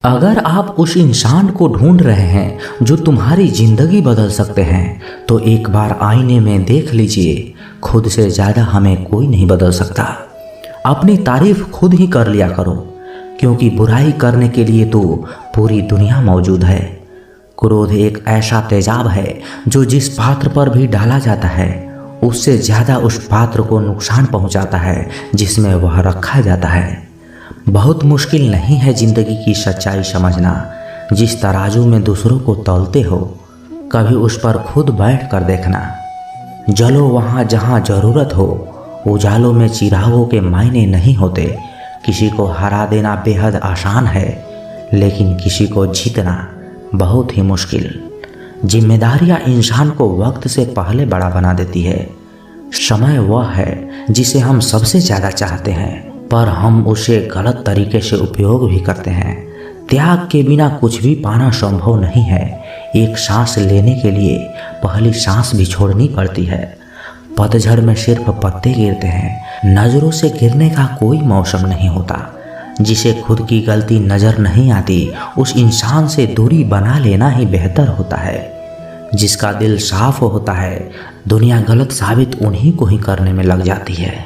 अगर आप उस इंसान को ढूंढ रहे हैं जो तुम्हारी जिंदगी बदल सकते हैं, तो एक बार आईने में देख लीजिए। खुद से ज़्यादा हमें कोई नहीं बदल सकता। अपनी तारीफ खुद ही कर लिया करो, क्योंकि बुराई करने के लिए तो पूरी दुनिया मौजूद है। क्रोध एक ऐसा तेजाब है जो जिस पात्र पर भी डाला जाता है, उससे ज़्यादा उस पात्र को नुकसान पहुंचाता है जिसमें वह रखा जाता है। बहुत मुश्किल नहीं है ज़िंदगी की सच्चाई समझना। जिस तराजू में दूसरों को तौलते हो, कभी उस पर खुद बैठ कर देखना। जलो वहाँ जहाँ ज़रूरत हो। उजालों में चिरागों के मायने नहीं होते। किसी को हरा देना बेहद आसान है, लेकिन किसी को जीतना बहुत ही मुश्किल। जिम्मेदारियाँ इंसान को वक्त से पहले बड़ा बना देती है। समय वह है जिसे हम सबसे ज़्यादा चाहते हैं, पर हम उसे गलत तरीके से उपयोग भी करते हैं। त्याग के बिना कुछ भी पाना संभव नहीं है। एक सांस लेने के लिए पहली सांस भी छोड़नी पड़ती है। पतझड़ में सिर्फ पत्ते गिरते हैं। नज़रों से गिरने का कोई मौसम नहीं होता। जिसे खुद की गलती नज़र नहीं आती, उस इंसान से दूरी बना लेना ही बेहतर होता है। जिसका दिल साफ होता है, दुनिया गलत साबित उन्हीं को ही करने में लग जाती है।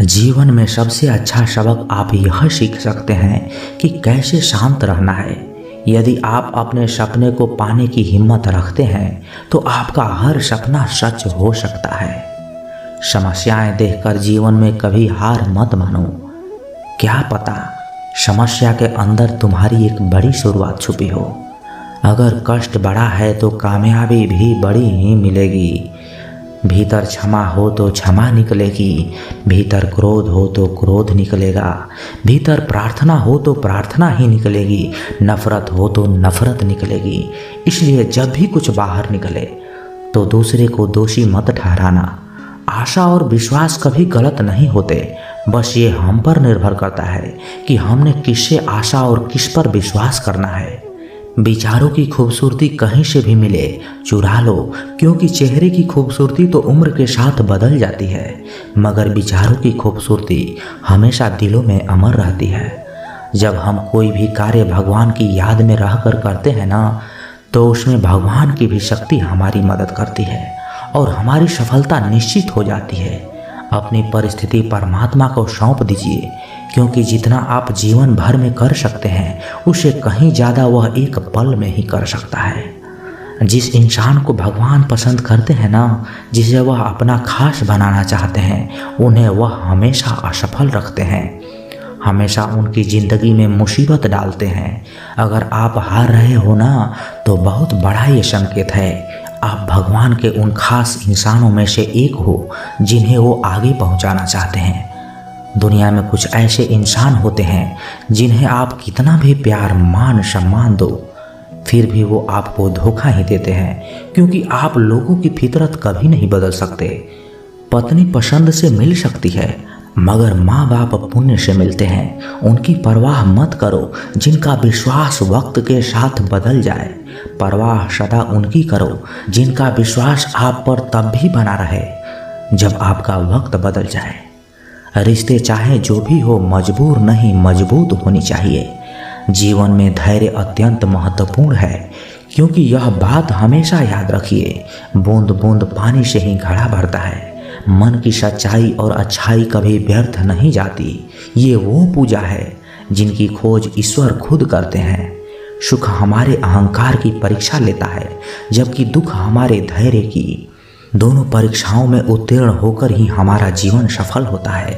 जीवन में सबसे अच्छा सबक आप यह सीख सकते हैं कि कैसे शांत रहना है। यदि आप अपने सपने को पाने की हिम्मत रखते हैं, तो आपका हर सपना सच हो सकता है। समस्याएं देखकर जीवन में कभी हार मत मानो। क्या पता समस्या के अंदर तुम्हारी एक बड़ी शुरुआत छुपी हो। अगर कष्ट बड़ा है तो कामयाबी भी बड़ी ही मिलेगी। भीतर क्षमा हो तो क्षमा निकलेगी। भीतर क्रोध हो तो क्रोध निकलेगा। भीतर प्रार्थना हो तो प्रार्थना ही निकलेगी। नफरत हो तो नफरत निकलेगी। इसलिए जब भी कुछ बाहर निकले तो दूसरे को दोषी मत ठहराना। आशा और विश्वास कभी गलत नहीं होते। बस ये हम पर निर्भर करता है कि हमने किससे आशा और किस पर विश्वास करना है। विचारों की खूबसूरती कहीं से भी मिले चुरा लो, क्योंकि चेहरे की खूबसूरती तो उम्र के साथ बदल जाती है, मगर विचारों की खूबसूरती हमेशा दिलों में अमर रहती है। जब हम कोई भी कार्य भगवान की याद में रहकर करते हैं ना, तो उसमें भगवान की भी शक्ति हमारी मदद करती है और हमारी सफलता निश्चित हो जाती है। अपनी परिस्थिति परमात्मा को सौंप दीजिए, क्योंकि जितना आप जीवन भर में कर सकते हैं, उसे कहीं ज़्यादा वह एक पल में ही कर सकता है। जिस इंसान को भगवान पसंद करते हैं ना, जिसे वह अपना खास बनाना चाहते हैं, उन्हें वह हमेशा असफल रखते हैं, हमेशा उनकी ज़िंदगी में मुसीबत डालते हैं। अगर आप हार रहे हो ना, तो बहुत बड़ा ये संकेत है। आप भगवान के उन खास इंसानों में से एक हो जिन्हें वो आगे पहुंचाना चाहते हैं। दुनिया में कुछ ऐसे इंसान होते हैं जिन्हें आप कितना भी प्यार मान सम्मान दो, फिर भी वो आपको धोखा ही देते हैं, क्योंकि आप लोगों की फितरत कभी नहीं बदल सकते। पत्नी पसंद से मिल सकती है, मगर माँ बाप पुण्य से मिलते हैं। उनकी परवाह मत करो जिनका विश्वास वक्त के साथ बदल जाए। परवाह सदा उनकी करो जिनका विश्वास आप पर तब भी बना रहे जब आपका वक्त बदल जाए। रिश्ते चाहे जो भी हो, मजबूर नहीं मजबूत होनी चाहिए। जीवन में धैर्य अत्यंत महत्वपूर्ण है, क्योंकि यह बात हमेशा याद रखिए, बूंद बूंद पानी से ही घड़ा भरता है। मन की सच्चाई और अच्छाई कभी व्यर्थ नहीं जाती। ये वो पूजा है जिनकी खोज ईश्वर खुद करते हैं। सुख हमारे अहंकार की परीक्षा लेता है, जबकि दुख हमारे धैर्य की। दोनों परीक्षाओं में उत्तीर्ण होकर ही हमारा जीवन सफल होता है।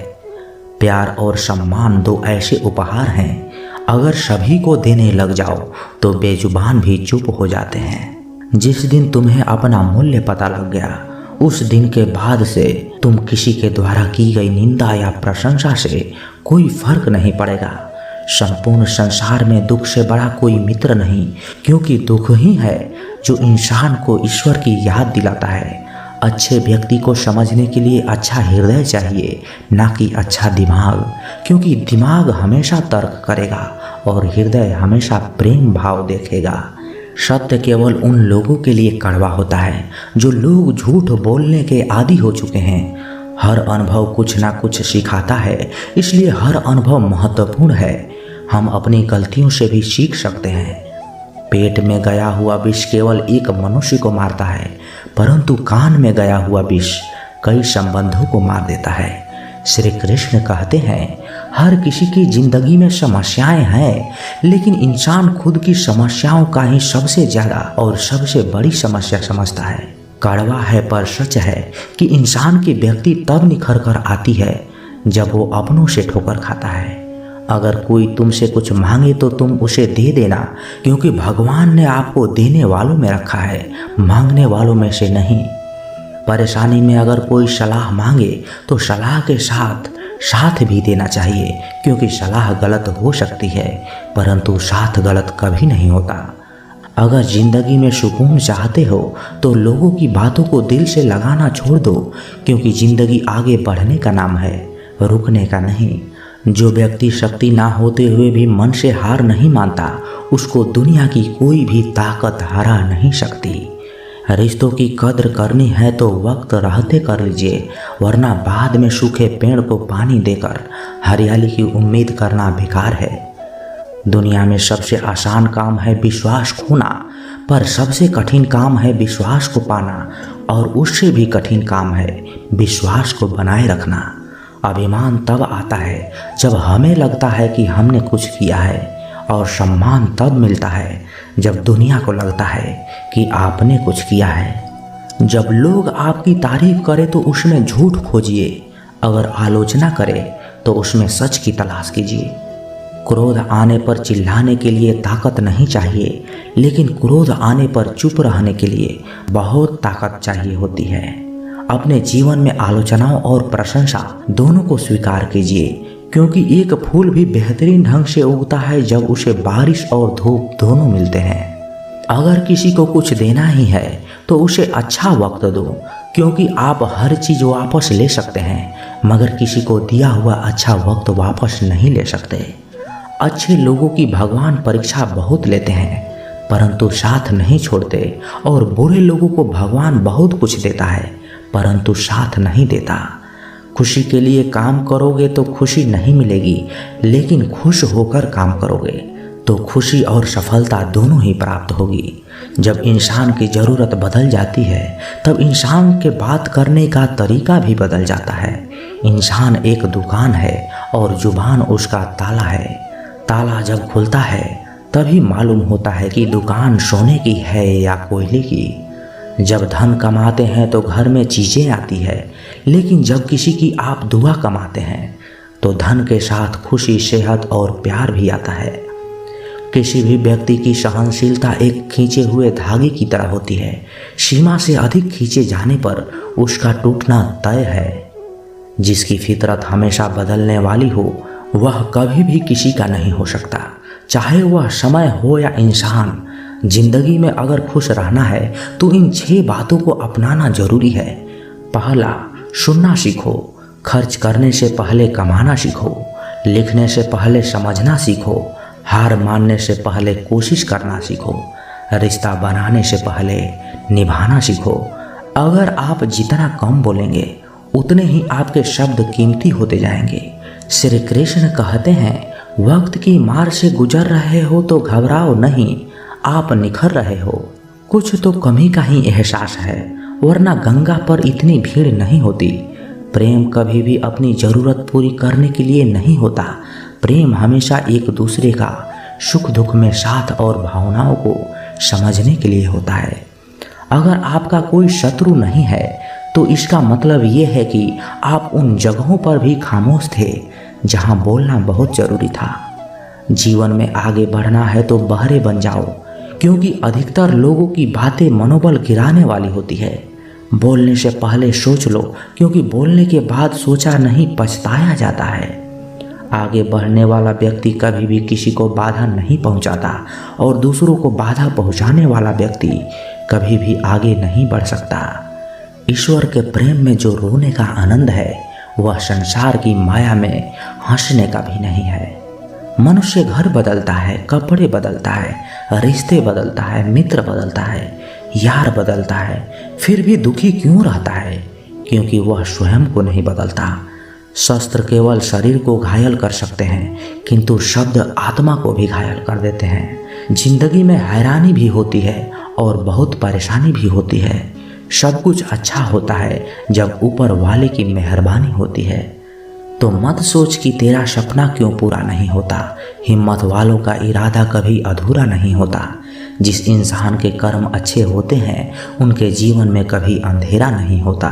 प्यार और सम्मान दो ऐसे उपहार हैं, अगर सभी को देने लग जाओ तो बेजुबान भी चुप हो जाते हैं। जिस दिन तुम्हें अपना मूल्य पता लग गया, उस दिन के बाद से तुम किसी के द्वारा की गई निंदा या प्रशंसा से कोई फर्क नहीं पड़ेगा। संपूर्ण संसार में दुख से बड़ा कोई मित्र नहीं, क्योंकि दुख ही है जो इंसान को ईश्वर की याद दिलाता है। अच्छे व्यक्ति को समझने के लिए अच्छा हृदय चाहिए, ना कि अच्छा दिमाग, क्योंकि दिमाग हमेशा तर्क करेगा और हृदय हमेशा प्रेम भाव देखेगा। सत्य केवल उन लोगों के लिए कड़वा होता है जो लोग झूठ बोलने के आदी हो चुके हैं। हर अनुभव कुछ ना कुछ सिखाता है, इसलिए हर अनुभव महत्वपूर्ण है। हम अपनी गलतियों से भी सीख सकते हैं। पेट में गया हुआ विष केवल एक मनुष्य को मारता है, परंतु कान में गया हुआ विष कई संबंधों को मार देता है। श्री कृष्ण कहते हैं, हर किसी की जिंदगी में समस्याएं हैं, लेकिन इंसान खुद की समस्याओं का ही सबसे ज्यादा और सबसे बड़ी समस्या समझता है। कड़वा है पर सच है कि इंसान की व्यक्ति तब निखर कर आती है जब वो अपनों से ठोकर खाता है। अगर कोई तुमसे कुछ मांगे तो तुम उसे दे देना, क्योंकि भगवान ने आपको देने वालों में रखा है, मांगने वालों में से नहीं। परेशानी में अगर कोई सलाह मांगे तो सलाह के साथ साथ भी देना चाहिए, क्योंकि सलाह गलत हो सकती है परंतु साथ गलत कभी नहीं होता। अगर जिंदगी में सुकून चाहते हो तो लोगों की बातों को दिल से लगाना छोड़ दो, क्योंकि जिंदगी आगे बढ़ने का नाम है, रुकने का नहीं। जो व्यक्ति शक्ति ना होते हुए भी मन से हार नहीं मानता, उसको दुनिया की कोई भी ताकत हरा नहीं सकती। रिश्तों की कद्र करनी है तो वक्त रहते कर लीजिए, वरना बाद में सूखे पेड़ को पानी देकर हरियाली की उम्मीद करना बेकार है। दुनिया में सबसे आसान काम है विश्वास खोना, पर सबसे कठिन काम है विश्वास को पाना, और उससे भी कठिन काम है विश्वास को बनाए रखना। अभिमान तब आता है जब हमें लगता है कि हमने कुछ किया है, और सम्मान तब मिलता है जब दुनिया को लगता है कि आपने कुछ किया है। जब लोग आपकी तारीफ करें तो उसमें झूठ खोजिए, अगर आलोचना करें तो उसमें सच की तलाश कीजिए। क्रोध आने पर चिल्लाने के लिए ताकत नहीं चाहिए, लेकिन क्रोध आने पर चुप रहने के लिए बहुत ताकत चाहिए होती है। अपने जीवन में आलोचनाओं और प्रशंसा दोनों को स्वीकार कीजिए, क्योंकि एक फूल भी बेहतरीन ढंग से उगता है जब उसे बारिश और धूप दोनों मिलते हैं। अगर किसी को कुछ देना ही है तो उसे अच्छा वक्त दो, क्योंकि आप हर चीज़ वापस ले सकते हैं, मगर किसी को दिया हुआ अच्छा वक्त वापस नहीं ले सकते। अच्छे लोगों की भगवान परीक्षा बहुत लेते हैं, परंतु साथ नहीं छोड़ते, और बुरे लोगों को भगवान बहुत कुछ देता है, परंतु साथ नहीं देता। खुशी के लिए काम करोगे तो खुशी नहीं मिलेगी, लेकिन खुश होकर काम करोगे तो खुशी और सफलता दोनों ही प्राप्त होगी। जब इंसान की ज़रूरत बदल जाती है तब इंसान के बात करने का तरीका भी बदल जाता है। इंसान एक दुकान है और जुबान उसका ताला है। ताला जब खुलता है तभी मालूम होता है कि दुकान सोने की है या कोयले की। जब धन कमाते हैं तो घर में चीज़ें आती है, लेकिन जब किसी की आप दुआ कमाते हैं तो धन के साथ खुशी, सेहत और प्यार भी आता है। किसी भी व्यक्ति की सहनशीलता एक खींचे हुए धागे की तरह होती है। सीमा से अधिक खींचे जाने पर उसका टूटना तय है। जिसकी फितरत हमेशा बदलने वाली हो वह कभी भी किसी का नहीं हो सकता, चाहे वह समय हो या इंसान। जिंदगी में अगर खुश रहना है तो इन 6 बातों को अपनाना जरूरी है। पहला, सुनना सीखो। खर्च करने से पहले कमाना सीखो। लिखने से पहले समझना सीखो। हार मानने से पहले कोशिश करना सीखो। रिश्ता बनाने से पहले निभाना सीखो। अगर आप जितना कम बोलेंगे उतने ही आपके शब्द कीमती होते जाएंगे। श्री कृष्ण कहते हैं, वक्त की मार से गुजर रहे हो तो घबराओ नहीं, आप निखर रहे हो। कुछ तो कमी का ही एहसास है, वरना गंगा पर इतनी भीड़ नहीं होती। प्रेम कभी भी अपनी ज़रूरत पूरी करने के लिए नहीं होता। प्रेम हमेशा एक दूसरे का सुख दुख में साथ और भावनाओं को समझने के लिए होता है। अगर आपका कोई शत्रु नहीं है तो इसका मतलब ये है कि आप उन जगहों पर भी खामोश थे जहां बोलना बहुत ज़रूरी था। जीवन में आगे बढ़ना है तो बहरे बन जाओ, क्योंकि अधिकतर लोगों की बातें मनोबल गिराने वाली होती है। बोलने से पहले सोच लो, क्योंकि बोलने के बाद सोचा नहीं पछताया जाता है। आगे बढ़ने वाला व्यक्ति कभी भी किसी को बाधा नहीं पहुंचाता, और दूसरों को बाधा पहुंचाने वाला व्यक्ति कभी भी आगे नहीं बढ़ सकता। ईश्वर के प्रेम में जो रोने का आनंद है वह संसार की माया में हंसने का भी नहीं है। मनुष्य घर बदलता है, कपड़े बदलता है, रिश्ते बदलता है, मित्र बदलता है, यार बदलता है, फिर भी दुखी क्यों रहता है? क्योंकि वह स्वयं को नहीं बदलता। शस्त्र केवल शरीर को घायल कर सकते हैं, किंतु शब्द आत्मा को भी घायल कर देते हैं। जिंदगी में हैरानी भी होती है और बहुत परेशानी भी होती है। सब कुछ अच्छा होता है जब ऊपर वाले की मेहरबानी होती है। तो मत सोच कि तेरा सपना क्यों पूरा नहीं होता। हिम्मत वालों का इरादा कभी अधूरा नहीं होता। जिस इंसान के कर्म अच्छे होते हैं उनके जीवन में कभी अंधेरा नहीं होता।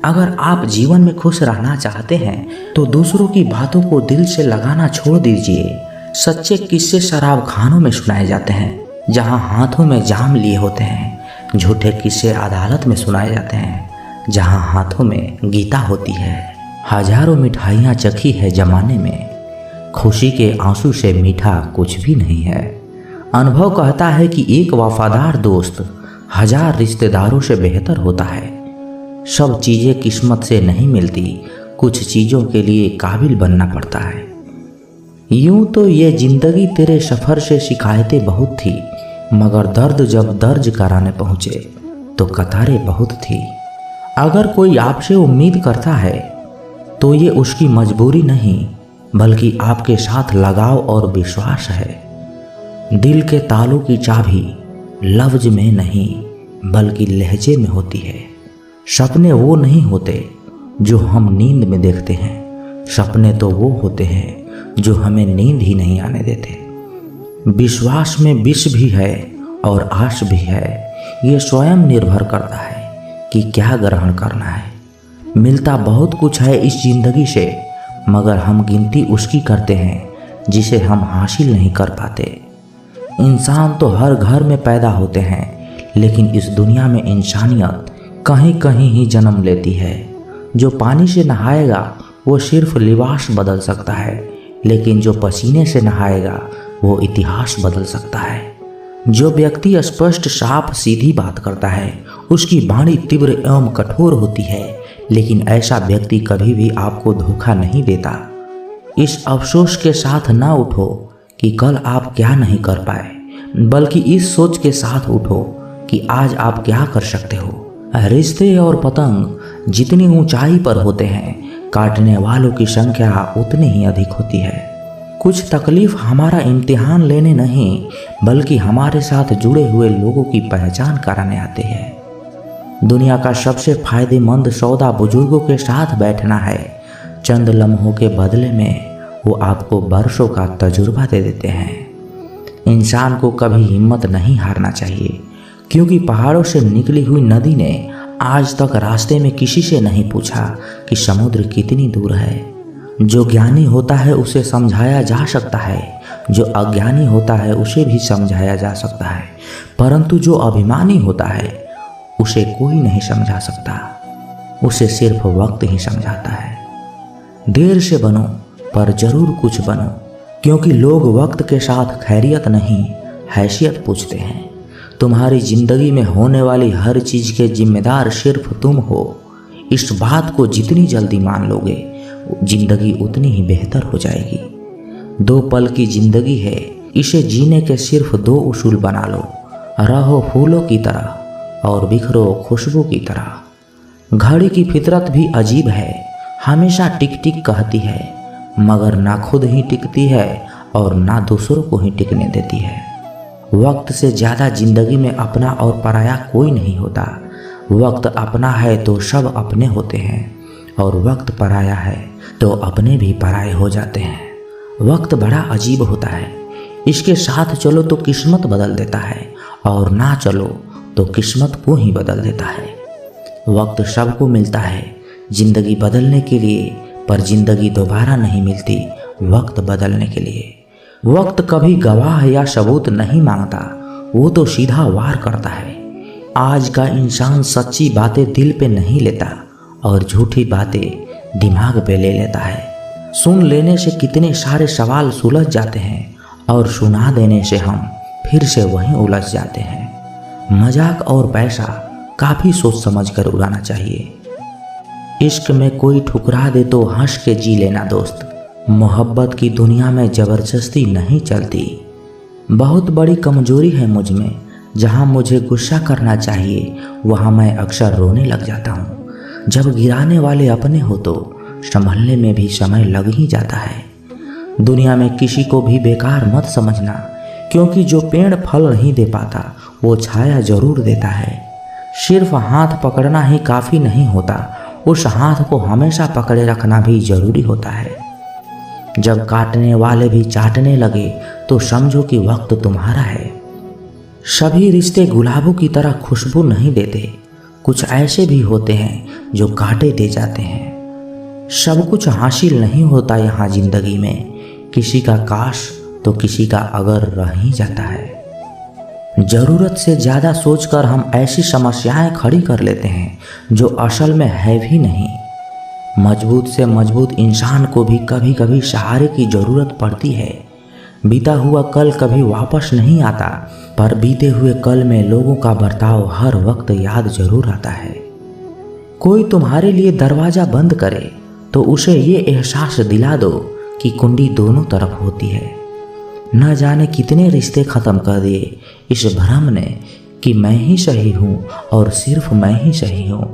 अगर आप जीवन में खुश रहना चाहते हैं तो दूसरों की बातों को दिल से लगाना छोड़ दीजिए। सच्चे किस्से शराब खानों में सुनाए जाते हैं, जहां हाथों में जाम लिए होते हैं। झूठे किस्से अदालत में सुनाए जाते हैं, जहां हाथों में गीता होती है। हजारों मिठाइयाँ चखी है जमाने में, खुशी के आंसू से मीठा कुछ भी नहीं है। अनुभव कहता है कि एक वफादार दोस्त 1000 रिश्तेदारों से बेहतर होता है। सब चीज़ें किस्मत से नहीं मिलती, कुछ चीज़ों के लिए काबिल बनना पड़ता है। यूं तो ये जिंदगी तेरे सफ़र से शिकायतें बहुत थी, मगर दर्द जब दर्ज कराने पहुँचे तो कतारें बहुत थी। अगर कोई आपसे उम्मीद करता है तो ये उसकी मजबूरी नहीं, बल्कि आपके साथ लगाव और विश्वास है। दिल के तालों की चाबी लफ्ज में नहीं बल्कि लहजे में होती है। सपने वो नहीं होते जो हम नींद में देखते हैं, सपने तो वो होते हैं जो हमें नींद ही नहीं आने देते। विश्वास में विष भी है और आश भी है। ये स्वयं निर्भर करता है कि क्या ग्रहण करना है। मिलता बहुत कुछ है इस जिंदगी से, मगर हम गिनती उसकी करते हैं जिसे हम हासिल नहीं कर पाते। इंसान तो हर घर में पैदा होते हैं, लेकिन इस दुनिया में इंसानियत कहीं कहीं ही जन्म लेती है। जो पानी से नहाएगा वो सिर्फ लिबास बदल सकता है, लेकिन जो पसीने से नहाएगा वो इतिहास बदल सकता है। जो व्यक्ति स्पष्ट साफ सीधी बात करता है उसकी वाणी तीव्र एवं कठोर होती है, लेकिन ऐसा व्यक्ति कभी भी आपको धोखा नहीं देता। इस अफसोस के साथ ना उठो कि कल आप क्या नहीं कर पाए, बल्कि इस सोच के साथ उठो कि आज आप क्या कर सकते हो। रिश्ते और पतंग जितनी ऊंचाई पर होते हैं, काटने वालों की संख्या उतनी ही अधिक होती है। कुछ तकलीफ हमारा इम्तिहान लेने नहीं बल्कि हमारे साथ जुड़े हुए लोगों की पहचान कराने आते हैं। दुनिया का सबसे फायदेमंद सौदा बुजुर्गों के साथ बैठना है। चंद लम्हों के बदले में वो आपको बरसों का तजुर्बा दे देते हैं। इंसान को कभी हिम्मत नहीं हारना चाहिए, क्योंकि पहाड़ों से निकली हुई नदी ने आज तक रास्ते में किसी से नहीं पूछा कि समुद्र कितनी दूर है। जो ज्ञानी होता है उसे समझाया जा सकता है, जो अज्ञानी होता है उसे भी समझाया जा सकता है, परंतु जो अभिमानी होता है उसे कोई नहीं समझा सकता। उसे सिर्फ वक्त ही समझाता है। देर से बनो पर जरूर कुछ बनो, क्योंकि लोग वक्त के साथ खैरियत नहीं हैसियत पूछते हैं। तुम्हारी जिंदगी में होने वाली हर चीज के जिम्मेदार सिर्फ तुम हो। इस बात को जितनी जल्दी मान लोगे जिंदगी उतनी ही बेहतर हो जाएगी। 2 पल की जिंदगी है, इसे जीने के सिर्फ 2 उसूल बना लो। रहो फूलों की तरह और बिखरो खुशबू की तरह। घड़ी की फितरत भी अजीब है, हमेशा टिक टिक कहती है, मगर ना खुद ही टिकती है और ना दूसरों को ही टिकने देती है। वक्त से ज़्यादा जिंदगी में अपना और पराया कोई नहीं होता। वक्त अपना है तो सब अपने होते हैं, और वक्त पराया है तो अपने भी पराए हो जाते हैं। वक्त बड़ा अजीब होता है, इसके साथ चलो तो किस्मत बदल देता है, और ना चलो तो किस्मत को ही बदल देता है। वक्त सबको मिलता है जिंदगी बदलने के लिए, पर जिंदगी दोबारा नहीं मिलती वक्त बदलने के लिए। वक्त कभी गवाह या सबूत नहीं मांगता, वो तो सीधा वार करता है। आज का इंसान सच्ची बातें दिल पे नहीं लेता और झूठी बातें दिमाग पे ले लेता है। सुन लेने से कितने सारे सवाल सुलझ जाते हैं, और सुना देने से हम फिर से वहीं उलझ जाते हैं। मजाक और पैसा काफ़ी सोच समझ कर उड़ाना चाहिए। इश्क में कोई ठुकरा दे तो हंस के जी लेना दोस्त। मोहब्बत की दुनिया में ज़बरदस्ती नहीं चलती। बहुत बड़ी कमजोरी है मुझ में, जहाँ मुझे गुस्सा करना चाहिए वहाँ मैं अक्सर रोने लग जाता हूँ। जब गिराने वाले अपने हो तो संभलने में भी समय लग ही जाता है। दुनिया में किसी को भी बेकार मत समझना, क्योंकि जो पेड़ फल नहीं दे पाता वो छाया जरूर देता है। सिर्फ हाथ पकड़ना ही काफ़ी नहीं होता, उस हाथ को हमेशा पकड़े रखना भी जरूरी होता है। जब काटने वाले भी चाटने लगे तो समझो कि वक्त तुम्हारा है। सभी रिश्ते गुलाबों की तरह खुशबू नहीं देते, कुछ ऐसे भी होते हैं जो कांटे दे जाते हैं। सब कुछ हासिल नहीं होता यहाँ जिंदगी में, किसी का काश तो किसी का अगर रह ही जाता है। ज़रूरत से ज़्यादा सोचकर हम ऐसी समस्याएं खड़ी कर लेते हैं जो असल में है भी नहीं। मजबूत से मजबूत इंसान को भी कभी कभी सहारे की ज़रूरत पड़ती है। बीता हुआ कल कभी वापस नहीं आता, पर बीते हुए कल में लोगों का बर्ताव हर वक्त याद जरूर आता है। कोई तुम्हारे लिए दरवाज़ा बंद करे तो उसे ये एहसास दिला दो कि कुंडी दोनों तरफ होती है। न जाने कितने रिश्ते ख़त्म कर दिए इस भ्रम ने कि मैं ही सही हूँ और सिर्फ मैं ही सही हूँ।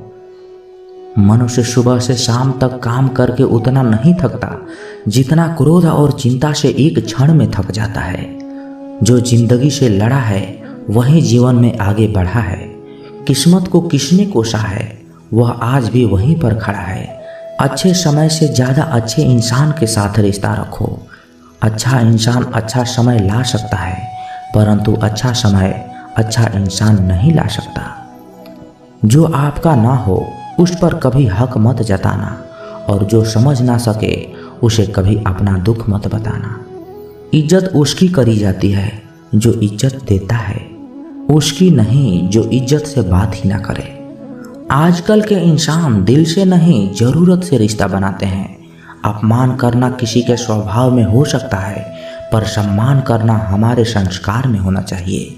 मनुष्य सुबह से शाम तक काम करके उतना नहीं थकता जितना क्रोध और चिंता से एक क्षण में थक जाता है। जो जिंदगी से लड़ा है वही जीवन में आगे बढ़ा है। किस्मत को किसने कोसा है वह आज भी वहीं पर खड़ा है। अच्छे समय से ज़्यादा अच्छे इंसान के साथ रिश्ता रखो। अच्छा इंसान अच्छा समय ला सकता है, परंतु अच्छा समय अच्छा इंसान नहीं ला सकता। जो आपका ना हो उस पर कभी हक मत जताना, और जो समझ ना सके उसे कभी अपना दुख मत बताना। इज्जत उसकी करी जाती है जो इज्जत देता है, उसकी नहीं जो इज्जत से बात ही ना करे। आजकल के इंसान दिल से नहीं ज़रूरत से रिश्ता बनाते हैं। अपमान करना किसी के स्वभाव में हो सकता है, पर सम्मान करना हमारे संस्कार में होना चाहिए।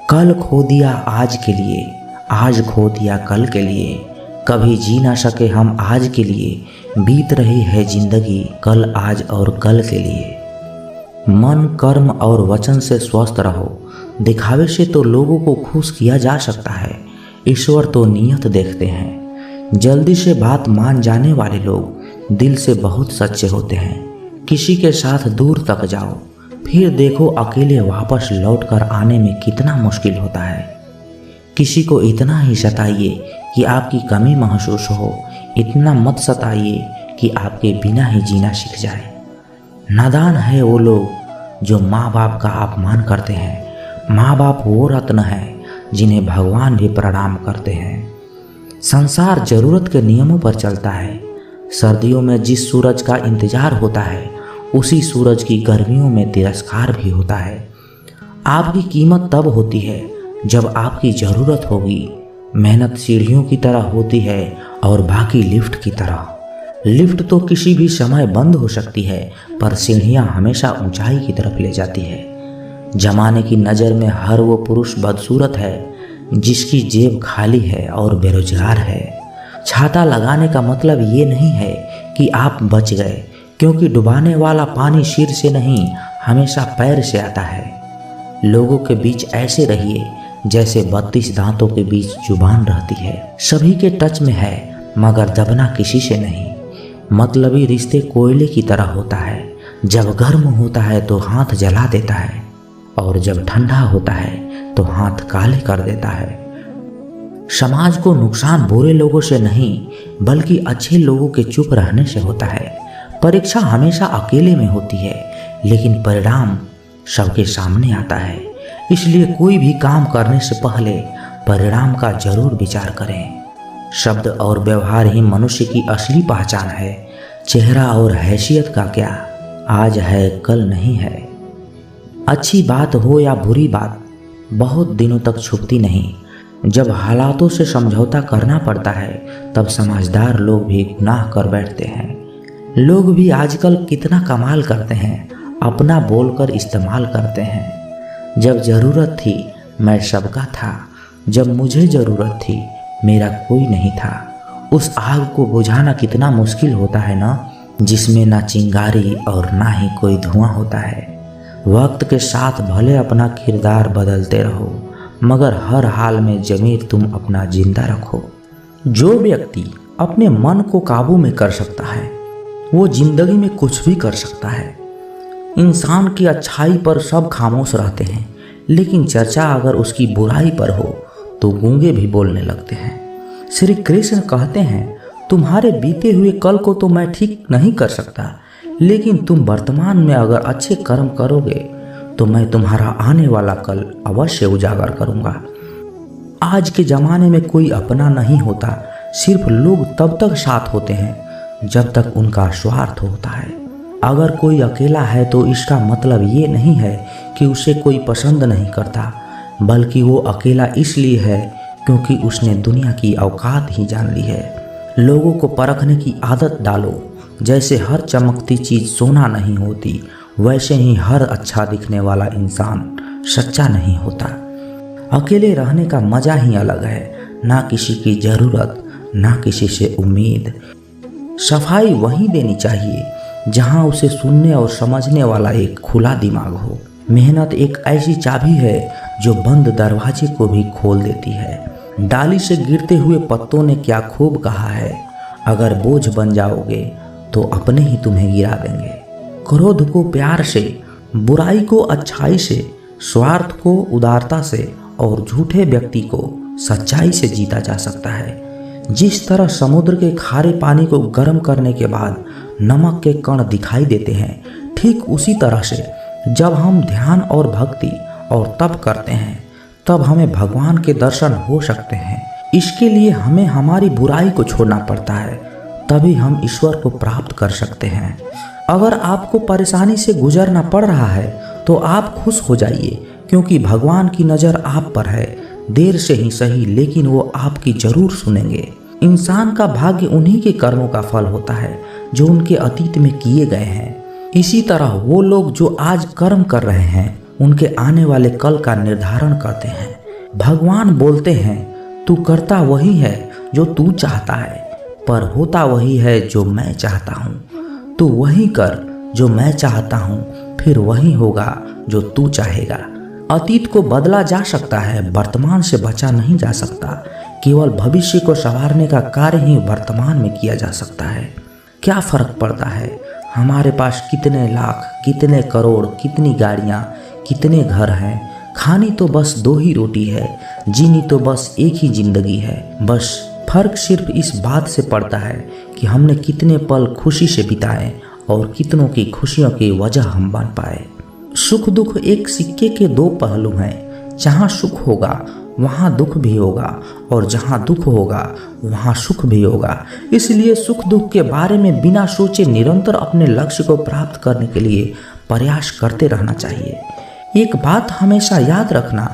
कल खो दिया आज के लिए, आज खो दिया कल के लिए, कभी जी ना सके हम आज के लिए। बीत रही है जिंदगी कल आज और कल के लिए। मन कर्म और वचन से स्वस्थ रहो। दिखावे से तो लोगों को खुश किया जा सकता है, ईश्वर तो नियत देखते हैं। जल्दी से बात मान जाने वाले लोग दिल से बहुत सच्चे होते हैं। किसी के साथ दूर तक जाओ, फिर देखो अकेले वापस लौटकर आने में कितना मुश्किल होता है। किसी को इतना ही सताइए कि आपकी कमी महसूस हो, इतना मत सताइए कि आपके बिना ही जीना सीख जाए। नादान है वो लोग जो माँ बाप का अपमान करते हैं। माँ बाप वो रत्न हैं जिन्हें भगवान भी प्रणाम करते हैं। संसार जरूरत के नियमों पर चलता है। सर्दियों में जिस सूरज का इंतजार होता है उसी सूरज की गर्मियों में तिरस्कार भी होता है। आपकी कीमत तब होती है जब आपकी ज़रूरत होगी। मेहनत सीढ़ियों की तरह होती है और बाकी लिफ्ट की तरह। लिफ्ट तो किसी भी समय बंद हो सकती है, पर सीढ़ियाँ हमेशा ऊंचाई की तरफ ले जाती है। जमाने की नज़र में हर वो पुरुष बदसूरत है जिसकी जेब खाली है और बेरोजगार है। छाता लगाने का मतलब ये नहीं है कि आप बच गए, क्योंकि डुबाने वाला पानी सिर से नहीं हमेशा पैर से आता है। लोगों के बीच ऐसे रहिए जैसे 32 दांतों के बीच जुबान रहती है। सभी के टच में है मगर दबना किसी से नहीं। मतलबी रिश्ते कोयले की तरह होता है, जब गर्म होता है तो हाथ जला देता है और जब ठंडा होता है तो हाथ काले कर देता है। समाज को नुकसान बुरे लोगों से नहीं बल्कि अच्छे लोगों के चुप रहने से होता है। परीक्षा हमेशा अकेले में होती है, लेकिन परिणाम सबके सामने आता है। इसलिए कोई भी काम करने से पहले परिणाम का जरूर विचार करें। शब्द और व्यवहार ही मनुष्य की असली पहचान है। चेहरा और हैसियत का क्या, आज है कल नहीं है। अच्छी बात हो या बुरी बात बहुत दिनों तक छुपती नहीं। जब हालातों से समझौता करना पड़ता है तब समझदार लोग भी गुनाह कर बैठते हैं। लोग भी आजकल कितना कमाल करते हैं, अपना बोलकर इस्तेमाल करते हैं। जब ज़रूरत थी मैं सबका था, जब मुझे ज़रूरत थी मेरा कोई नहीं था। उस आग को बुझाना कितना मुश्किल होता है ना, जिसमें ना चिंगारी और ना ही कोई धुआं होता है। वक्त के साथ भले अपना किरदार बदलते रहो, मगर हर हाल में ज़मीर तुम अपना जिंदा रखो। जो व्यक्ति अपने मन को काबू में कर सकता है। वो जिंदगी में कुछ भी कर सकता है। इंसान की अच्छाई पर सब खामोश रहते हैं, लेकिन चर्चा अगर उसकी बुराई पर हो तो गूंगे भी बोलने लगते हैं। श्री कृष्ण कहते हैं, तुम्हारे बीते हुए कल को तो मैं ठीक नहीं कर सकता, लेकिन तुम वर्तमान में अगर अच्छे कर्म करोगे तो मैं तुम्हारा आने वाला कल अवश्य उजागर करूंगा। आज के ज़माने में कोई अपना नहीं होता, सिर्फ लोग तब तक साथ होते हैं जब तक उनका स्वार्थ होता है। अगर कोई अकेला है तो इसका मतलब ये नहीं है कि उसे कोई पसंद नहीं करता, बल्कि वो अकेला इसलिए है क्योंकि उसने दुनिया की औकात ही जान ली है। लोगों को परखने की आदत डालो। जैसे हर चमकती चीज़ सोना नहीं होती, वैसे ही हर अच्छा दिखने वाला इंसान सच्चा नहीं होता। अकेले रहने का मज़ा ही अलग है, ना किसी की ज़रूरत, ना किसी से उम्मीद। सफाई वहीं देनी चाहिए जहां उसे सुनने और समझने वाला एक खुला दिमाग हो। मेहनत एक ऐसी चाबी है जो बंद दरवाजे को भी खोल देती है। डाली से गिरते हुए पत्तों ने क्या खूब कहा है, अगर बोझ बन जाओगे तो अपने ही तुम्हें गिरा देंगे। क्रोध को प्यार से, बुराई को अच्छाई से, स्वार्थ को उदारता से और झूठे व्यक्ति को सच्चाई से जीता जा सकता है। जिस तरह समुद्र के खारे पानी को गर्म करने के बाद नमक के कण दिखाई देते हैं, ठीक उसी तरह से जब हम ध्यान और भक्ति और तप करते हैं तब हमें भगवान के दर्शन हो सकते हैं। इसके लिए हमें हमारी बुराई को छोड़ना पड़ता है, तभी हम ईश्वर को प्राप्त कर सकते हैं। अगर आपको परेशानी से गुजरना पड़ रहा है तो आप खुश हो जाइए, क्योंकि भगवान की नज़र आप पर है। देर से ही सही, लेकिन वो आपकी जरूर सुनेंगे। इंसान का भाग्य उन्हीं के कर्मों का फल होता है जो उनके अतीत में किए गए हैं। इसी तरह वो लोग जो आज कर्म कर रहे हैं उनके आने वाले कल का निर्धारण करते हैं। भगवान बोलते हैं, तू करता वही है जो तू चाहता है, पर होता वही है जो मैं चाहता हूँ। तू वही कर जो मैं चाहता हूँ, फिर वही होगा जो तू चाहेगा। अतीत को बदला जा सकता है, वर्तमान से बचा नहीं जा सकता। केवल भविष्य को संवारने का कार्य ही वर्तमान में किया जा सकता है। क्या फर्क पड़ता है हमारे पास कितने लाख, कितने करोड़, कितनी गाड़ियाँ, कितने घर हैं। खानी तो बस 2 ही रोटी है, जीनी तो बस एक ही जिंदगी है। बस फर्क सिर्फ इस बात से पड़ता है कि हमने कितने पल खुशी से बिताए और कितनों की खुशियों की वजह हम बन पाए। सुख दुख एक सिक्के के 2 पहलू हैं। जहाँ सुख होगा वहाँ दुख भी होगा, और जहाँ दुख होगा वहाँ सुख भी होगा। इसलिए सुख दुख के बारे में बिना सोचे निरंतर अपने लक्ष्य को प्राप्त करने के लिए प्रयास करते रहना चाहिए। एक बात हमेशा याद रखना,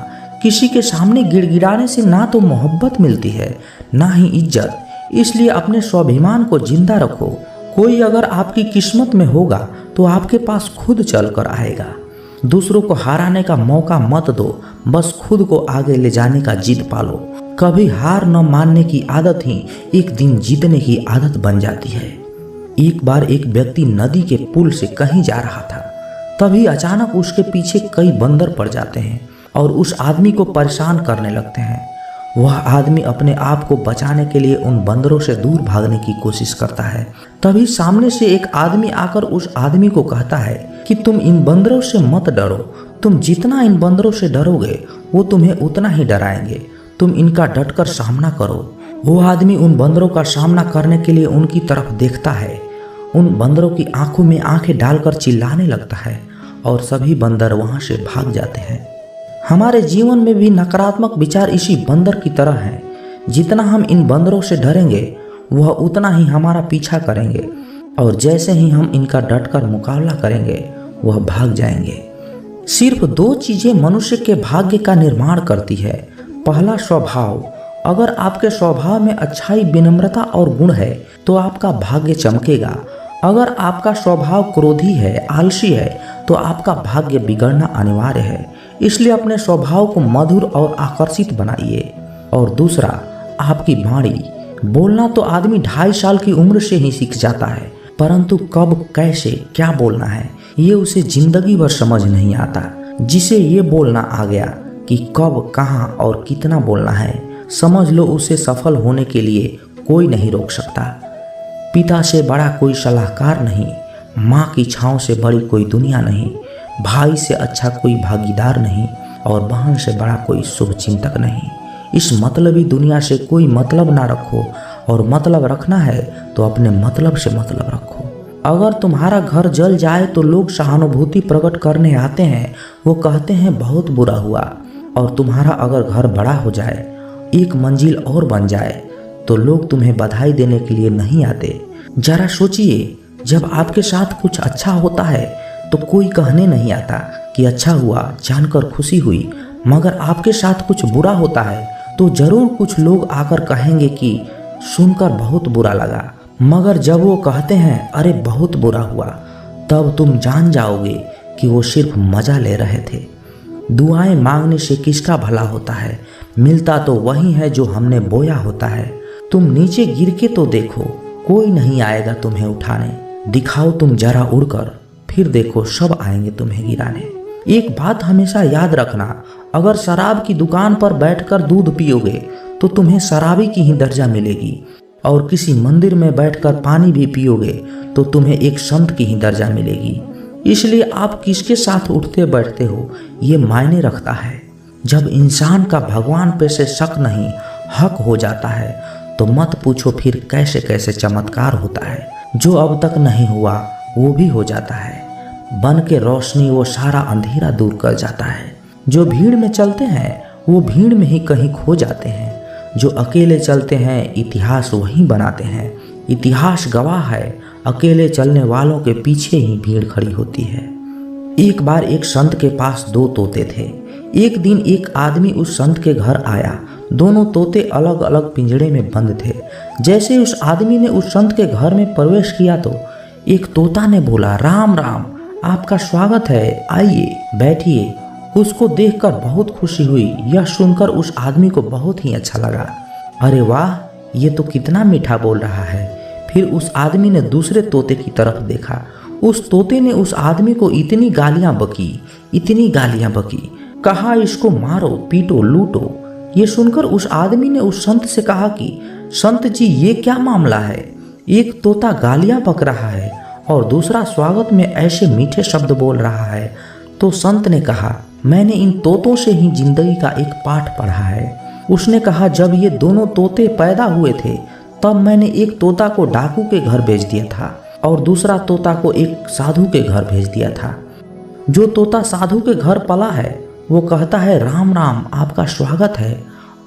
किसी के सामने गिड़गिड़ाने से ना तो मोहब्बत मिलती है, ना ही इज्जत। इसलिए अपने स्वाभिमान को जिंदा रखो। कोई अगर आपकी किस्मत में होगा तो आपके पास खुद चल कर आएगा। दूसरों को हराने का मौका मत दो, बस खुद को आगे ले जाने का जिद पालो। कभी हार न मानने की आदत ही एक दिन जीतने की आदत बन जाती है। एक बार एक व्यक्ति नदी के पुल से कहीं जा रहा था, तभी अचानक उसके पीछे कई बंदर पड़ जाते हैं और उस आदमी को परेशान करने लगते हैं। वह आदमी अपने आप को बचाने के लिए उन बंदरों से दूर भागने की कोशिश करता है। तभी सामने से एक आदमी आकर उस आदमी को कहता है कि तुम इन बंदरों से मत डरो, तुम जितना इन बंदरों से डरोगे वो तुम्हें उतना ही डराएंगे। तुम इनका डटकर सामना करो। वो आदमी उन बंदरों का सामना करने के लिए उनकी तरफ देखता है, उन बंदरों की आंखों में आंखें डालकर चिल्लाने लगता है और सभी बंदर वहां से भाग जाते हैं। हमारे जीवन में भी नकारात्मक विचार इसी बंदर की तरह हैं। जितना हम इन बंदरों से डरेंगे वह उतना ही हमारा पीछा करेंगे, और जैसे ही हम इनका डटकर मुकाबला करेंगे वह भाग जाएंगे। सिर्फ 2 चीजें मनुष्य के भाग्य का निर्माण करती है। पहला, स्वभाव। अगर आपके स्वभाव में अच्छाई, विनम्रता और गुण है तो आपका भाग्य चमकेगा। अगर आपका स्वभाव क्रोधी है, आलसी है, तो आपका भाग्य बिगड़ना अनिवार्य है। इसलिए अपने स्वभाव को मधुर और आकर्षित बनाइए। और दूसरा, आपकी वाणी। बोलना तो आदमी 2.5 साल की उम्र से ही सीख जाता है, परंतु कब, कैसे, क्या बोलना है ये उसे जिंदगी भर समझ नहीं आता। जिसे ये बोलना आ गया कि कब, कहाँ और कितना बोलना है, समझ लो उसे सफल होने के लिए कोई नहीं रोक सकता। पिता से बड़ा कोई सलाहकार नहीं, माँ की छाँव से बड़ी कोई दुनिया नहीं, भाई से अच्छा कोई भागीदार नहीं और बहन से बड़ा कोई शुभचिंतक नहीं। इस मतलबी दुनिया से कोई मतलब ना रखो, और मतलब रखना है तो अपने मतलब से मतलब रखो। अगर तुम्हारा घर जल जाए तो लोग सहानुभूति प्रकट करने आते हैं, वो कहते हैं बहुत बुरा हुआ। और तुम्हारा अगर घर बड़ा हो जाए, एक मंजिल और बन जाए, तो लोग तुम्हें बधाई देने के लिए नहीं आते। जरा सोचिए, जब आपके साथ कुछ अच्छा होता है तो कोई कहने नहीं आता कि अच्छा हुआ, जानकर खुशी हुई। मगर आपके साथ कुछ बुरा होता है तो जरूर कुछ लोग आकर कहेंगे कि सुनकर बहुत बुरा लगा। मगर जब वो कहते हैं अरे बहुत बुरा हुआ, तब तुम जान जाओगे कि वो सिर्फ मजा ले रहे थे। दुआएं मांगने से किसका भला होता है? मिलता तो वही है जो हमने बोया होता है। तुम नीचे गिर के तो देखो, कोई नहीं आएगा तुम्हें उठाने। दिखाओ तुम जरा उड़कर, फिर देखो सब आएंगे तुम्हें गिराने। एक बात हमेशा याद रखना, अगर शराब की दुकान पर बैठकर दूध पियोगे तो तुम्हें शराबी की ही दर्जा मिलेगी, और किसी मंदिर में बैठकर पानी भी पियोगे तो तुम्हें एक संत की ही दर्जा मिलेगी। इसलिए आप किसके साथ उठते बैठते हो ये मायने रखता है। जब इंसान का भगवान पे से शक नहीं हक हो जाता है तो मत पूछो फिर कैसे कैसे चमत्कार होता है। जो अब तक नहीं हुआ वो भी हो जाता है। बन के रोशनी वो सारा अंधेरा दूर कर जाता है। जो भीड़ में चलते हैं वो भीड़ में ही कहीं खो जाते हैं। जो अकेले चलते हैं इतिहास वही बनाते हैं। इतिहास गवाह है, अकेले चलने वालों के पीछे ही भीड़ खड़ी होती है। एक बार एक संत के पास 2 तोते थे। एक दिन एक आदमी उस संत के घर आया। दोनों तोते अलग अलग पिंजड़े में बंद थे। जैसे उस आदमी ने उस संत के घर में प्रवेश किया तो एक तोता ने बोला, राम राम, आपका स्वागत है, आइए बैठिए। उसको देखकर बहुत खुशी हुई। यह सुनकर उस आदमी को बहुत ही अच्छा लगा। अरे वाह, ये तो कितना मीठा बोल रहा है। फिर उस आदमी ने दूसरे तोते की तरफ देखा। उस तोते ने उस आदमी को इतनी गालियां बकी, कहा इसको मारो, पीटो, लूटो। ये सुनकर उस आदमी ने उस संत से कहा कि संत जी, ये क्या मामला है? एक तोता गालियां बक रहा है और दूसरा स्वागत में ऐसे मीठे शब्द बोल रहा है। तो संत ने कहा, मैंने इन तोतों से ही जिंदगी का एक पाठ पढ़ा है। उसने कहा, जब ये दोनों तोते पैदा हुए थे तब मैंने एक तोता को डाकू के घर भेज दिया था और दूसरा तोता को एक साधु के घर भेज दिया था। जो तोता साधु के घर पला है वो कहता है राम राम, आपका स्वागत है,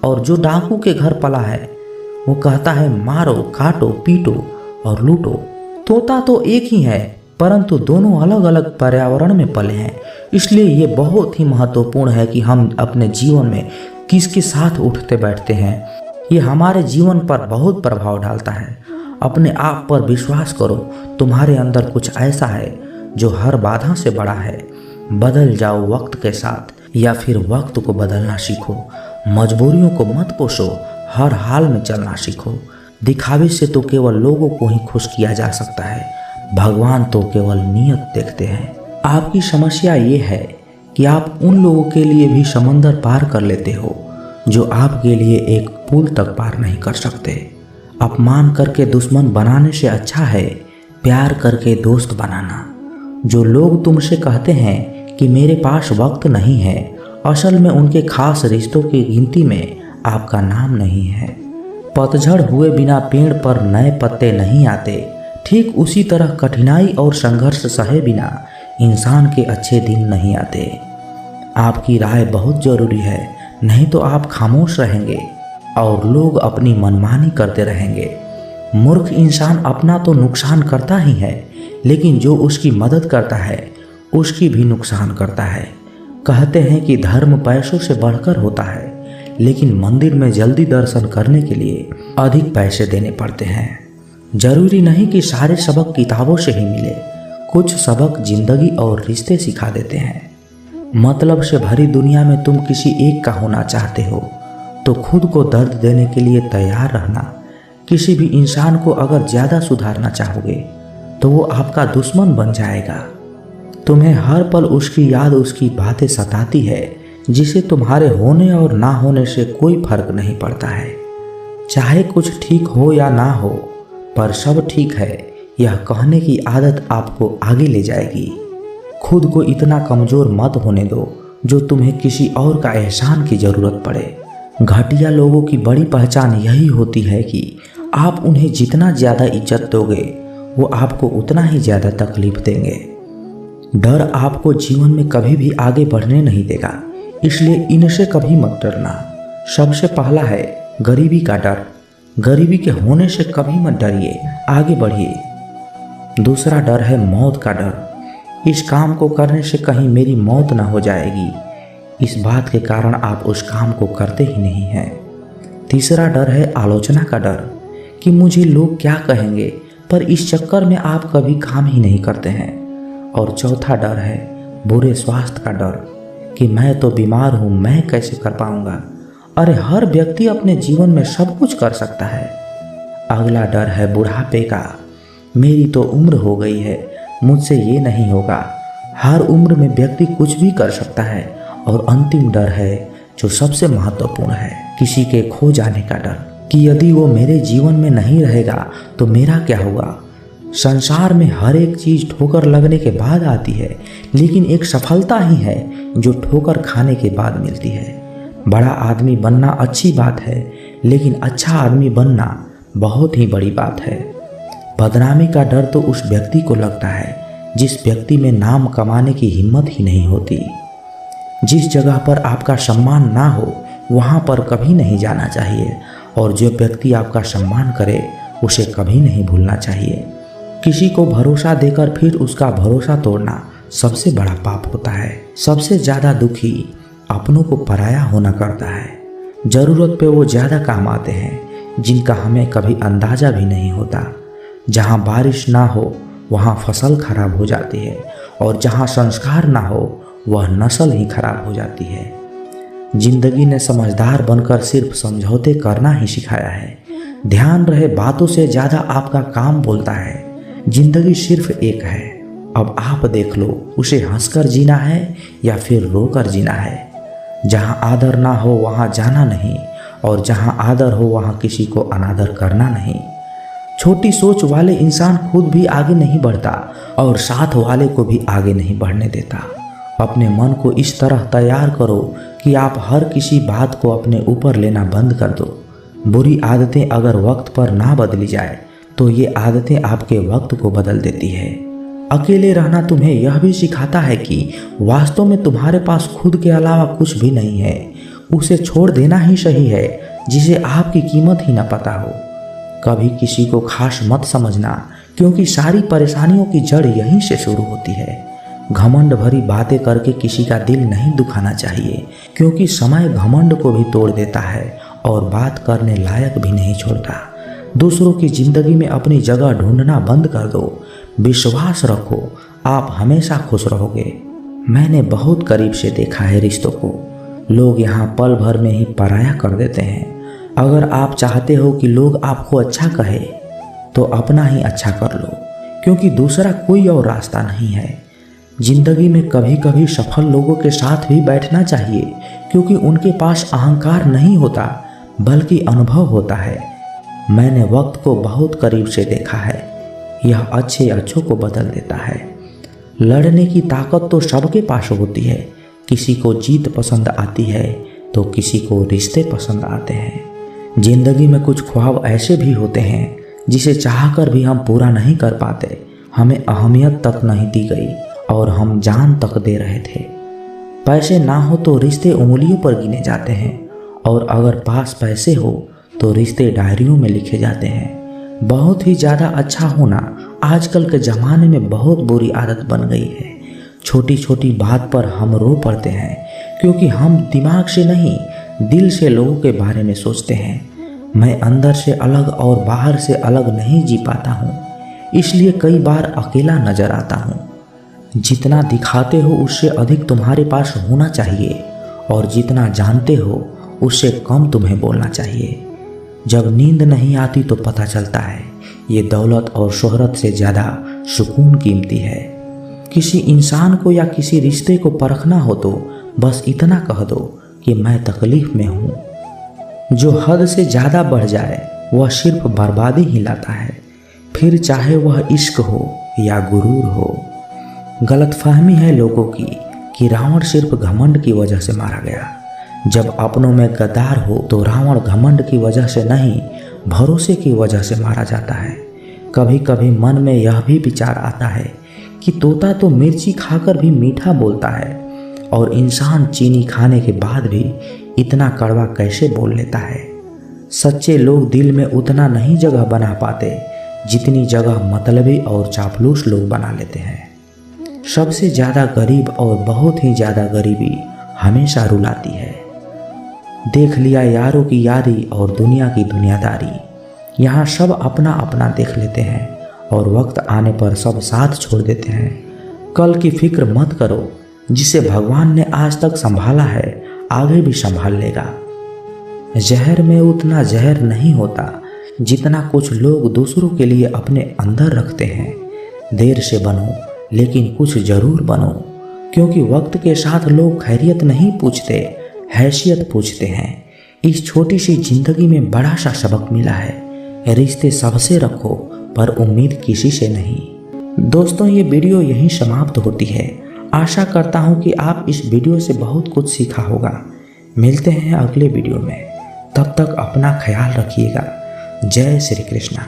और जो डाकू के घर पला है वो कहता है मारो, काटो, पीटो और लूटो। तोता तो एक ही है, परंतु दोनों अलग अलग पर्यावरण में पले हैं। इसलिए ये बहुत ही महत्वपूर्ण है कि हम अपने जीवन में किसके साथ उठते बैठते हैं। ये हमारे जीवन पर बहुत प्रभाव डालता है। अपने आप पर विश्वास करो, तुम्हारे अंदर कुछ ऐसा है जो हर बाधा से बड़ा है। बदल जाओ वक्त के साथ, या फिर वक्त को बदलना सीखो। मजबूरियों को मत पोषो, हर हाल में चलना सीखो। दिखावे से तो केवल लोगों को ही खुश किया जा सकता है, भगवान तो केवल नियत देखते हैं। आपकी समस्या ये है कि आप उन लोगों के लिए भी समंदर पार कर लेते हो जो आपके लिए एक पुल तक पार नहीं कर सकते। अपमान करके दुश्मन बनाने से अच्छा है प्यार करके दोस्त बनाना। जो लोग तुमसे कहते हैं कि मेरे पास वक्त नहीं है, असल में उनके खास रिश्तों की गिनती में आपका नाम नहीं है। पतझड़ हुए बिना पेड़ पर नए पत्ते नहीं आते। ठीक उसी तरह कठिनाई और संघर्ष सहे बिना इंसान के अच्छे दिन नहीं आते। आपकी राय बहुत जरूरी है, नहीं तो आप खामोश रहेंगे और लोग अपनी मनमानी करते रहेंगे। मूर्ख इंसान अपना तो नुकसान करता ही है, लेकिन जो उसकी मदद करता है उसकी भी नुकसान करता है। कहते हैं कि धर्म पैसों से बढ़कर होता है, लेकिन मंदिर में जल्दी दर्शन करने के लिए अधिक पैसे देने पड़ते हैं। जरूरी नहीं कि सारे सबक किताबों से ही मिले, कुछ सबक जिंदगी और रिश्ते सिखा देते हैं। मतलब से भरी दुनिया में तुम किसी एक का होना चाहते हो तो खुद को दर्द देने के लिए तैयार रहना। किसी भी इंसान को अगर ज़्यादा सुधारना चाहोगे तो वो आपका दुश्मन बन जाएगा। तुम्हें हर पल उसकी याद, उसकी बातें सताती है, जिसे तुम्हारे होने और ना होने से कोई फर्क नहीं पड़ता है। चाहे कुछ ठीक हो या ना हो, पर सब ठीक है यह कहने की आदत आपको आगे ले जाएगी। खुद को इतना कमज़ोर मत होने दो जो तुम्हें किसी और का एहसान की ज़रूरत पड़े। घटिया लोगों की बड़ी पहचान यही होती है कि आप उन्हें जितना ज़्यादा इज्जत दोगे वो आपको उतना ही ज़्यादा तकलीफ देंगे। डर आपको जीवन में कभी भी आगे बढ़ने नहीं देगा, इसलिए इनसे कभी मत डरना। सबसे पहला है गरीबी का डर। गरीबी के होने से कभी मत डरिए, आगे बढ़िए। दूसरा डर है मौत का डर। इस काम को करने से कहीं मेरी मौत ना हो जाएगी, इस बात के कारण आप उस काम को करते ही नहीं हैं। तीसरा डर है आलोचना का डर कि मुझे लोग क्या कहेंगे, पर इस चक्कर में आप कभी काम ही नहीं करते हैं। और चौथा डर है बुरे स्वास्थ्य का डर कि मैं तो बीमार हूँ, मैं कैसे कर पाऊँगा। अरे हर व्यक्ति अपने जीवन में सब कुछ कर सकता है। अगला डर है बुढ़ापे का। मेरी तो उम्र हो गई है, मुझसे ये नहीं होगा। हर उम्र में व्यक्ति कुछ भी कर सकता है। और अंतिम डर है जो सबसे महत्वपूर्ण है, किसी के खो जाने का डर कि यदि वो मेरे जीवन में नहीं रहेगा तो मेरा क्या होगा। संसार में हर एक चीज़ ठोकर लगने के बाद आती है, लेकिन एक सफलता ही है जो ठोकर खाने के बाद मिलती है। बड़ा आदमी बनना अच्छी बात है, लेकिन अच्छा आदमी बनना बहुत ही बड़ी बात है। बदनामी का डर तो उस व्यक्ति को लगता है जिस व्यक्ति में नाम कमाने की हिम्मत ही नहीं होती। जिस जगह पर आपका सम्मान ना हो वहाँ पर कभी नहीं जाना चाहिए, और जो व्यक्ति आपका सम्मान करे उसे कभी नहीं भूलना चाहिए। किसी को भरोसा देकर फिर उसका भरोसा तोड़ना सबसे बड़ा पाप होता है। सबसे ज़्यादा दुखी अपनों को पराया होना करता है। ज़रूरत पे वो ज़्यादा काम आते हैं जिनका हमें कभी अंदाज़ा भी नहीं होता। जहाँ बारिश ना हो वहाँ फसल खराब हो जाती है, और जहाँ संस्कार ना हो वह नस्ल ही खराब हो जाती है। जिंदगी ने समझदार बनकर सिर्फ समझौते करना ही सिखाया है। ध्यान रहे बातों से ज़्यादा आपका काम बोलता है। जिंदगी सिर्फ एक है, अब आप देख लो उसे हंसकर जीना है या फिर रोकर जीना है। जहाँ आदर ना हो वहाँ जाना नहीं, और जहाँ आदर हो वहाँ किसी को अनादर करना नहीं। छोटी सोच वाले इंसान खुद भी आगे नहीं बढ़ता और साथ वाले को भी आगे नहीं बढ़ने देता। अपने मन को इस तरह तैयार करो कि आप हर किसी बात को अपने ऊपर लेना बंद कर दो। बुरी आदतें अगर वक्त पर ना बदली जाए तो ये आदतें आपके वक्त को बदल देती है। अकेले रहना तुम्हें यह भी सिखाता है कि वास्तव में तुम्हारे पास खुद के अलावा कुछ भी नहीं है। उसे छोड़ देना ही सही है जिसे आपकी कीमत ही न पता हो। कभी किसी को खास मत समझना, क्योंकि सारी परेशानियों की जड़ यहीं से शुरू होती है। घमंड भरी बातें करके किसी का दिल नहीं दुखाना चाहिए, क्योंकि समय घमंड को भी तोड़ देता है और बात करने लायक भी नहीं छोड़ता। दूसरों की जिंदगी में अपनी जगह ढूंढना बंद कर दो। विश्वास रखो, आप हमेशा खुश रहोगे। मैंने बहुत करीब से देखा है रिश्तों को। लोग यहाँ पल भर में ही पराया कर देते हैं। अगर आप चाहते हो कि लोग आपको अच्छा कहे तो अपना ही अच्छा कर लो, क्योंकि दूसरा कोई और रास्ता नहीं है। जिंदगी में कभी कभी सफल लोगों के साथ भी बैठना चाहिए, क्योंकि उनके पास अहंकार नहीं होता बल्कि अनुभव होता है। मैंने वक्त को बहुत करीब से देखा है, यह अच्छों को बदल देता है। लड़ने की ताकत तो सबके पास होती है। किसी को जीत पसंद आती है तो किसी को रिश्ते पसंद आते हैं। जिंदगी में कुछ ख्वाब ऐसे भी होते हैं जिसे चाहकर भी हम पूरा नहीं कर पाते। हमें अहमियत तक नहीं दी गई और हम जान तक दे रहे थे। पैसे ना हो तो रिश्ते उंगलियों पर गिने जाते हैं, और अगर पास पैसे हो तो रिश्ते डायरियों में लिखे जाते हैं। बहुत ही ज़्यादा अच्छा होना आजकल के ज़माने में बहुत बुरी आदत बन गई है। छोटी छोटी बात पर हम रो पड़ते हैं, क्योंकि हम दिमाग से नहीं दिल से लोगों के बारे में सोचते हैं। मैं अंदर से अलग और बाहर से अलग नहीं जी पाता हूँ, इसलिए कई बार अकेला नजर आता हूँ। जितना दिखाते हो उससे अधिक तुम्हारे पास होना चाहिए, और जितना जानते हो उससे कम तुम्हें बोलना चाहिए। जब नींद नहीं आती तो पता चलता है ये दौलत और शोहरत से ज़्यादा सुकून कीमती है। किसी इंसान को या किसी रिश्ते को परखना हो तो बस इतना कह दो कि मैं तकलीफ में हूँ। जो हद से ज़्यादा बढ़ जाए वह सिर्फ बर्बादी ही लाता है, फिर चाहे वह इश्क हो या गुरूर हो। गलतफहमी है लोगों की कि रावण सिर्फ घमंड की वजह से मारा गया। जब अपनों में गद्दार हो तो रावण घमंड की वजह से नहीं, भरोसे की वजह से मारा जाता है। कभी कभी मन में यह भी विचार आता है कि तोता तो मिर्ची खाकर भी मीठा बोलता है और इंसान चीनी खाने के बाद भी इतना कड़वा कैसे बोल लेता है। सच्चे लोग दिल में उतना नहीं जगह बना पाते जितनी जगह मतलबी और चापलूस लोग बना लेते हैं। सबसे ज़्यादा गरीब और बहुत ही ज़्यादा गरीबी हमेशा रुलाती है। देख लिया यारों की यारी और दुनिया की दुनियादारी। यहाँ सब अपना अपना देख लेते हैं और वक्त आने पर सब साथ छोड़ देते हैं। कल की फिक्र मत करो, जिसे भगवान ने आज तक संभाला है आगे भी संभाल लेगा। जहर में उतना जहर नहीं होता जितना कुछ लोग दूसरों के लिए अपने अंदर रखते हैं। देर से बनो लेकिन कुछ जरूर बनो, क्योंकि वक्त के साथ लोग खैरियत नहीं पूछते, हैसियत पूछते हैं। इस छोटी सी जिंदगी में बड़ा सा सबक मिला है, रिश्ते सबसे रखो पर उम्मीद किसी से नहीं। दोस्तों, ये वीडियो यहीं समाप्त होती है। आशा करता हूँ कि आप इस वीडियो से बहुत कुछ सीखा होगा। मिलते हैं अगले वीडियो में, तब तक अपना ख्याल रखिएगा। जय श्री कृष्णा।